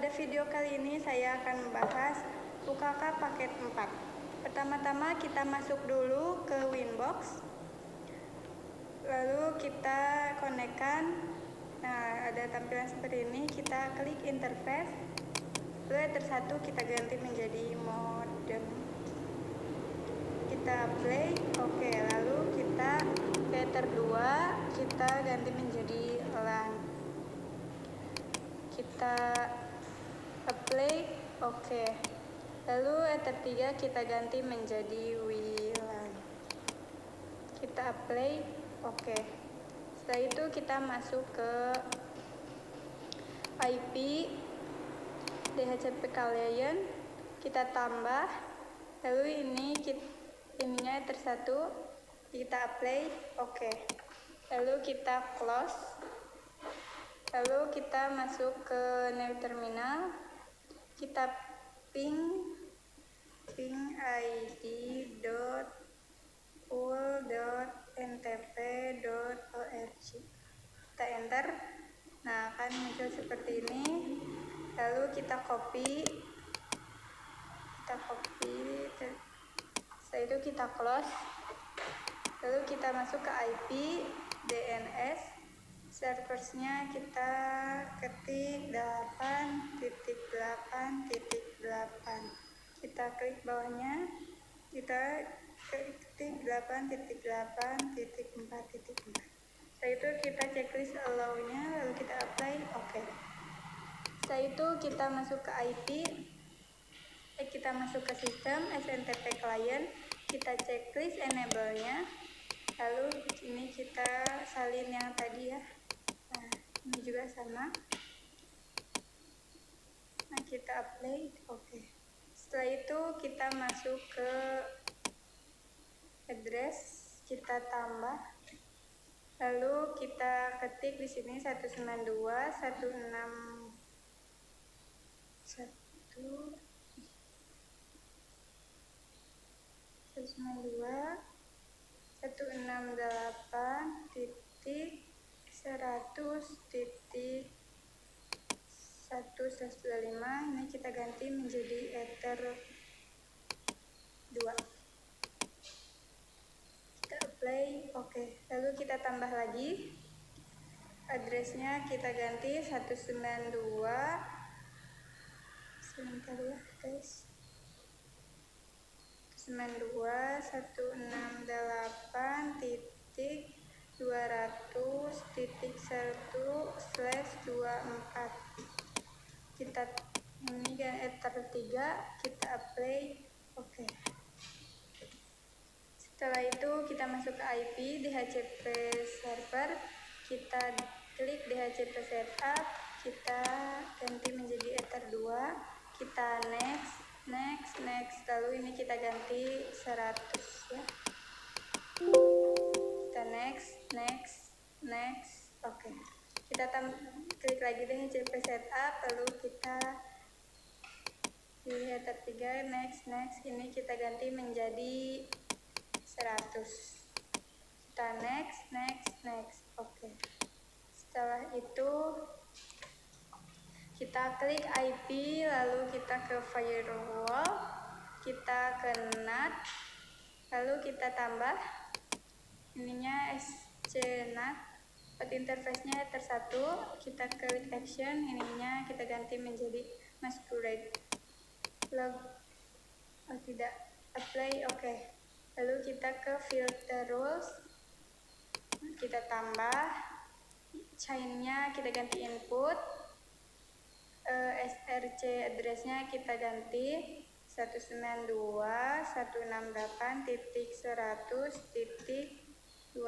Pada video kali ini saya akan membahas UKK paket 4. Pertama-tama kita masuk dulu ke Winbox. Lalu kita konekkan. Nah, ada tampilan seperti ini. Kita klik interface. Lalu Ether 1 kita ganti menjadi modem. Kita play. Oke, lalu kita ke Ether 2 kita ganti menjadi LAN. Kita apply, oke. Lalu Ether 3 kita ganti menjadi WLAN. Kita apply, oke. Setelah itu kita masuk ke IP DHCP kalian, kita tambah. Lalu ininya Ether 1, kita apply, oke. Lalu kita close. Lalu kita masuk ke new terminal, kita ping id.pool.ntp.org, kita enter. Nah, akan muncul seperti ini. Lalu kita copy, setelah itu kita close. Lalu kita masuk ke IP DNS. Serversnya kita ketik 8.8.8. Kita klik bawahnya, kita ketik 8.8.4.4. Setelah itu kita checklist allow-nya, lalu kita apply, oke. Setelah itu kita masuk ke IP, kita masuk ke sistem SNTP client, kita checklist enable-nya. Lalu ini kita salin yang tadi ya. Nah, ini juga sama. Nah, kita apply, oke. Setelah itu kita masuk ke address, kita tambah. Lalu kita ketik di sini 192.168.100.125. Ini kita ganti menjadi Ether 2. Kita apply, oke. Lalu kita tambah lagi. Addressnya kita ganti 192. Sebentar ya guys. 92.200.1/24. Kita ini kan Ether 3, kita apply, oke. Setelah itu kita masuk ke IP DHCP server, kita klik DHCP setup, kita ganti menjadi Ether 2, kita next. Lalu ini kita ganti 100 ya. Kita next, oke. Kita klik lagi DHCP setup, lalu kita pilih Ether 3, next. Ini kita ganti menjadi 100. Kita next, oke. Setelah itu kita klik IP, lalu kita ke firewall, kita ke NAT, lalu kita tambah ininya SCNAT. Buat interface-nya Ether 1, kita klik action, ininya kita ganti menjadi masquerade. Apply, oke. Lalu kita ke filter rules, kita tambah chain-nya, kita ganti input, SRC address-nya kita ganti 192.168.100.2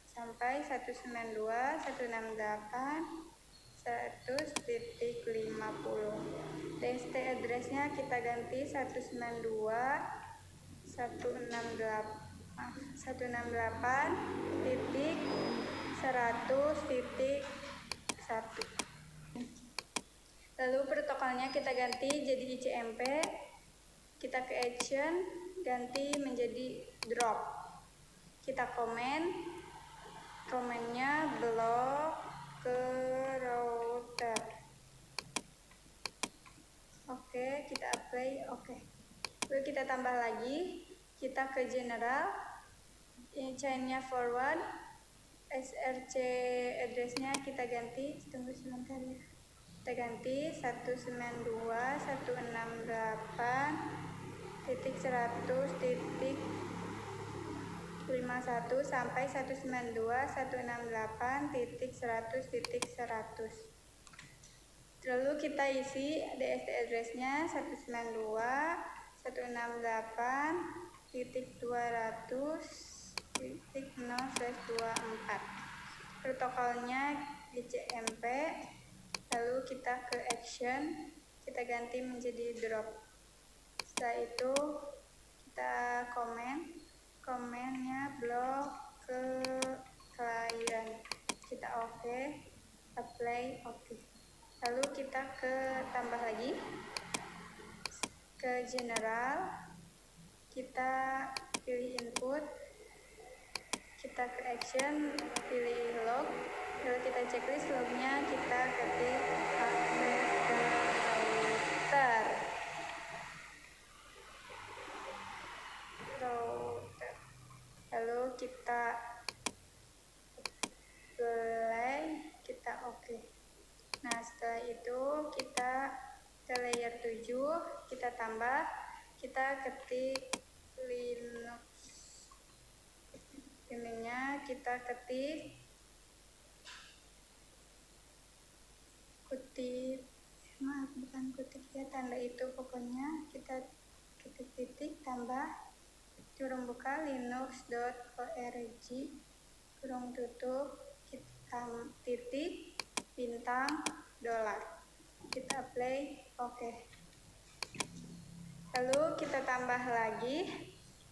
sampai 192.168.100.50. DST address-nya kita ganti 168.100.1. Lalu protokolnya kita ganti jadi ICMP, kita ke action, ganti menjadi drop. Kita komennya blok ke router. Oke, kita apply. Oke. Lalu kita tambah lagi, kita ke general, ini chainnya forward, SRC addressnya kita ganti, tunggu sebentar ya. Kita ganti 192.168.100.51 sampai 192.168.100.100. Lalu kita isi DST addressnya 192.168.200.0/24. Protokolnya GCMP. Lalu kita ke action, kita ganti menjadi drop. Setelah itu kita komennya blok ke klien. Kita oke, apply oke. Lalu kita tambah lagi ke general, kita pilih input, kita ke action, pilih log, lalu kita checklist lognya, kita ketik akses ke router. Lalu kita play, kita oke. Nah, setelah itu kita ke layer 7, kita tambah, kita ketik Linux. Ininya kita kutip ya, tanda itu pokoknya kita ketik titik tambah kurung buka linux.org kurung tutup kita titik bintang $. Kita apply oke. Lalu kita tambah lagi,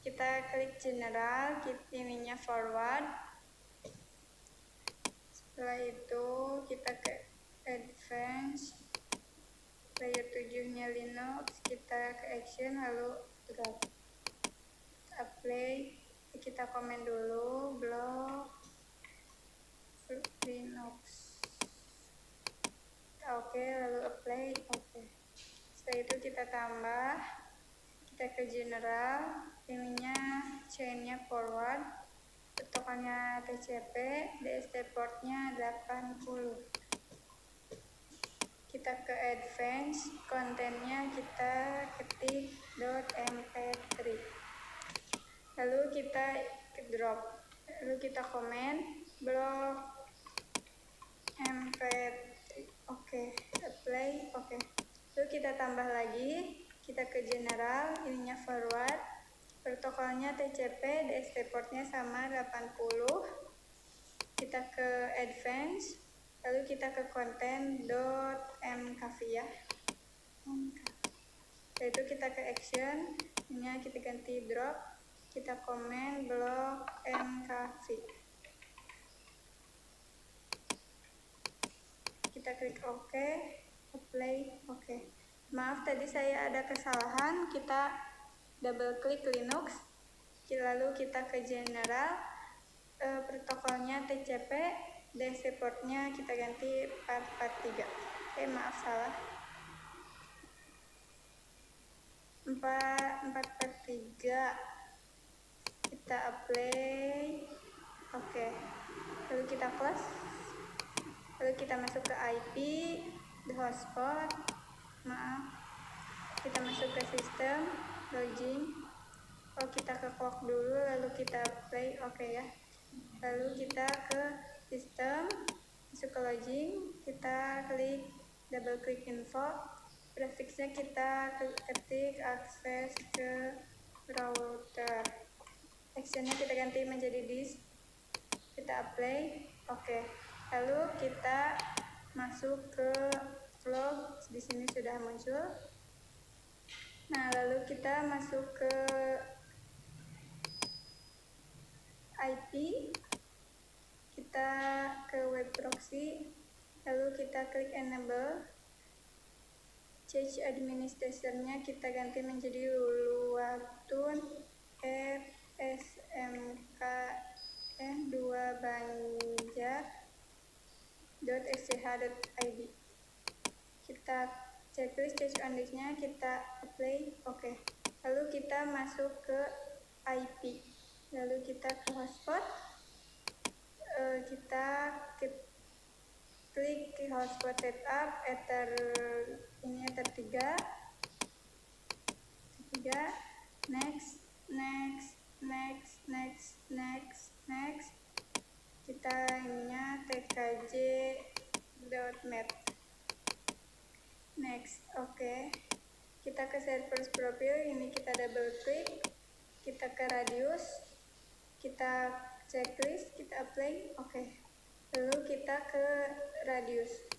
kita klik general, ininya forward. Setelah itu kita ke advance, layer 7-nya Linux, kita ke action, lalu drop. Apply, kita komen dulu blok Linux. Oke, lalu apply oke. Setelah itu kita tambah, kita ke general, ininya chainnya forward, protokolnya TCP, DST portnya 80. Kita ke advance, kontennya kita ketik .mp3. Lalu kita ke drop, lalu kita komen blok mp3. Oke, apply oke. Lalu kita tambah lagi, kita ke general, ininya forward, protokolnya TCP, DST portnya sama 80. Kita ke advance, lalu kita ke konten .mkv ya. Setelah itu kita ke action, ini kita ganti drop, kita komen blok mkv. Kita klik oke, apply oke. Maaf tadi saya ada kesalahan, kita double klik Linux, lalu kita ke general, protokolnya TCP, DST portnya kita ganti 443. Maaf salah. 443. Kita apply. Oke. Lalu kita close. Lalu kita masuk ke IP, the hotspot. Maaf. Kita masuk ke sistem, login. Oh, kita ke clock dulu, lalu kita play oke ya. Lalu kita ke sistem, masuk ke login, kita klik double klik info, prefixnya kita ketik akses ke router, actionnya kita ganti menjadi disk, kita apply oke. Lalu kita masuk ke log, di sini sudah muncul. Nah, lalu kita masuk ke IP, kita ke web proxy, lalu kita klik enable, change administratornya kita ganti menjadi Luluwatun FSMKN 2 Banjar .sch.id. Kita checklist change on disk-nya kita apply, oke. Lalu kita masuk ke IP, lalu kita ke hotspot, kita klik ke hotspot setup, ether ini ether 3, next, kita ininya tkj.net, next, oke. Kita ke servers profile, ini kita double klik, kita ke radius, kita checklist, kita apply, oke. Lalu kita ke radius,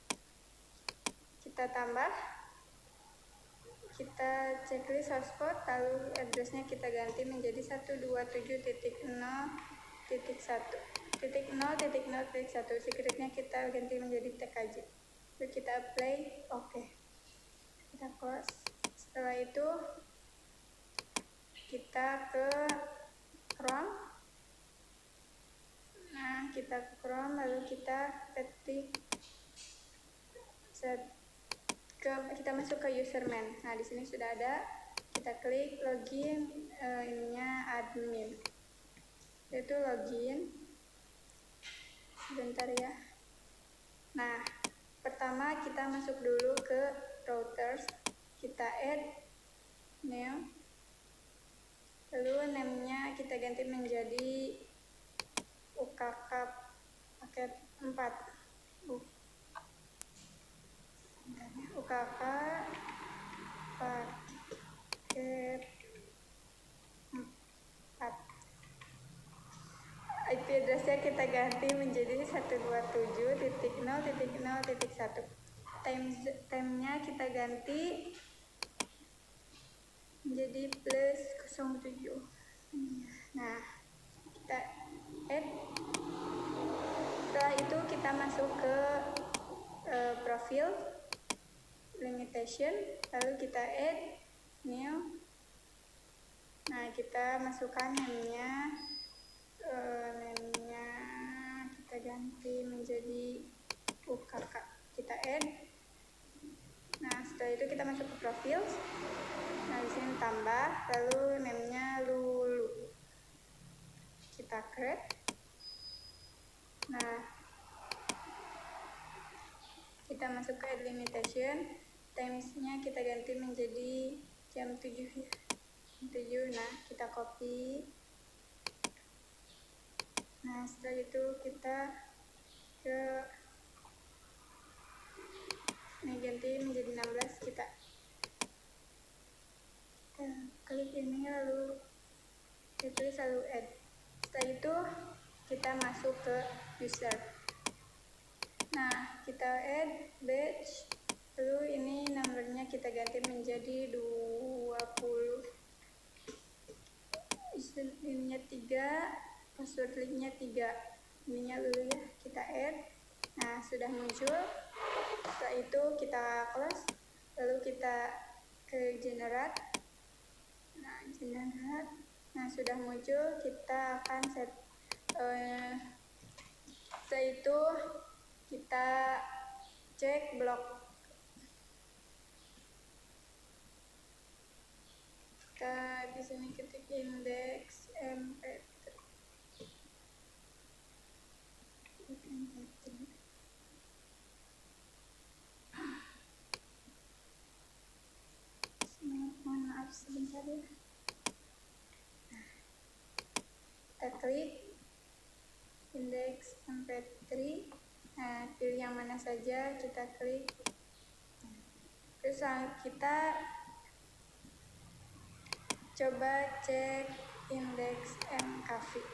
kita tambah, kita checklist hotspot, lalu addressnya kita ganti menjadi 127.0.1.0.1, secretnya kita ganti menjadi tkj, lalu kita apply, oke. Kita close. Setelah itu kita ke Chrome, nah kita ke Chrome, lalu kita ketik kita masuk ke userman. Nah, di sini sudah ada. Kita klik login, ininya admin. Itu login. Sebentar ya. Nah, pertama kita masuk dulu ke routers. Kita add name. Lalu name-nya kita ganti menjadi UKK paket 4. UKK paket 4. IP address-nya kita ganti menjadi 127.0.0.1. Time-nya kita ganti menjadi +07. Nah, kita add. Setelah itu kita masuk ke profil limitation, lalu kita add new. Nah, kita masukkan name-nya, kita ganti menjadi UKK, kita add. Nah, setelah itu kita masuk ke profil. Nah, di sini tambah, lalu name-nya Lulu, kita create. Nah, kita masuk ke add limitation, times-nya kita ganti menjadi jam 7 ya. 7. Nah, kita copy. Nah, setelah itu kita ke ini ganti menjadi 16, kita klik ini, lalu ditulis lalu add. Setelah itu kita masuk ke user. Nah, kita add batch, lalu ini nomornya kita ganti menjadi 20, ininya 3, password linknya 3, ininya dulu ya, kita add. Nah, sudah muncul. Setelah itu kita close, lalu kita ke generate. Nah, generate. Nah, sudah muncul, kita akan set. Setelah itu kita cek blok. Kita di sini ketik index mp3. Mohon maaf sebentar ya. Nah, kita klik index mp3. Nah, pilih yang mana saja, kita klik. Terus kita coba cek indeks mkv.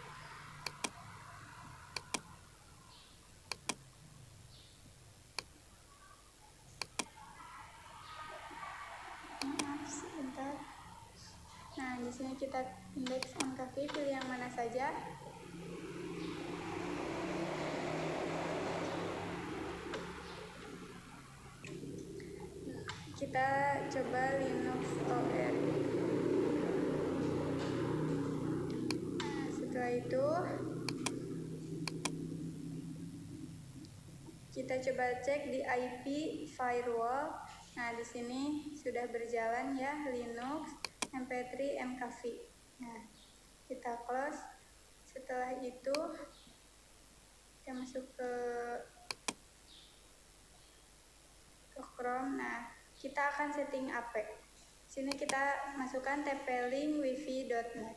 Maaf sebentar. Nah, di sini kita indeks mkv, pilih yang mana saja. Kita coba Linux OS. Nah, setelah itu kita coba cek di IP firewall. Nah, di sini sudah berjalan ya Linux, MP3, MKV. Nah, kita close. Setelah itu kita masuk ke Chrome. Nah, kita akan setting AP. Sini kita masukkan tp-link wifi.net.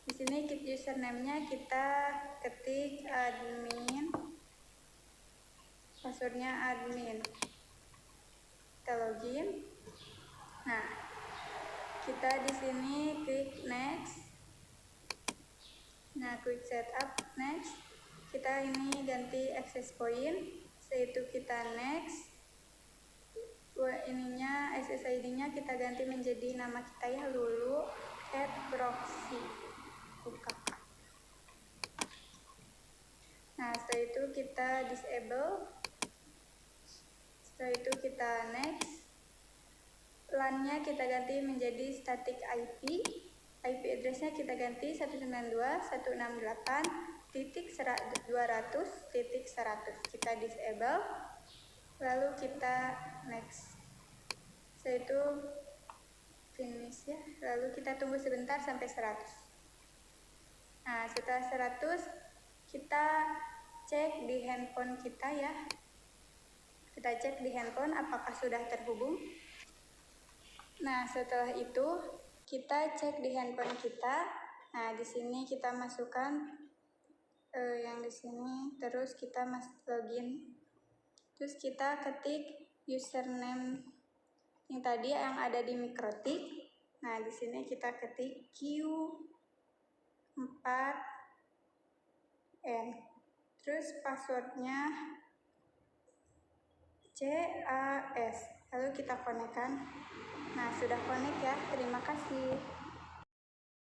Di sini username-nya kita ketik admin, passwordnya admin. Kita login. Nah, kita di sini klik next. Nah, quick setup next. Kita ini ganti access point. Setelah itu kita next. Ininya SSID-nya kita ganti menjadi nama kita ya, lulu@proxy. Buka. Nah, setelah itu kita disable. Setelah itu kita next. LAN-nya kita ganti menjadi static IP. IP address-nya kita ganti 192.168.200.100. Kita disable. Lalu kita next. Setelah itu finish ya. Lalu kita tunggu sebentar sampai 100. Nah, setelah 100 kita cek di handphone kita ya. Kita cek di handphone apakah sudah terhubung. Nah, setelah itu kita cek di handphone kita. Nah, di sini kita masukkan yang di sini, terus kita login. Terus kita ketik username yang tadi yang ada di Mikrotik. Nah, di sini kita ketik Q4N. Terus passwordnya CAS. Lalu kita konekkan. Nah, sudah connect ya. Terima kasih.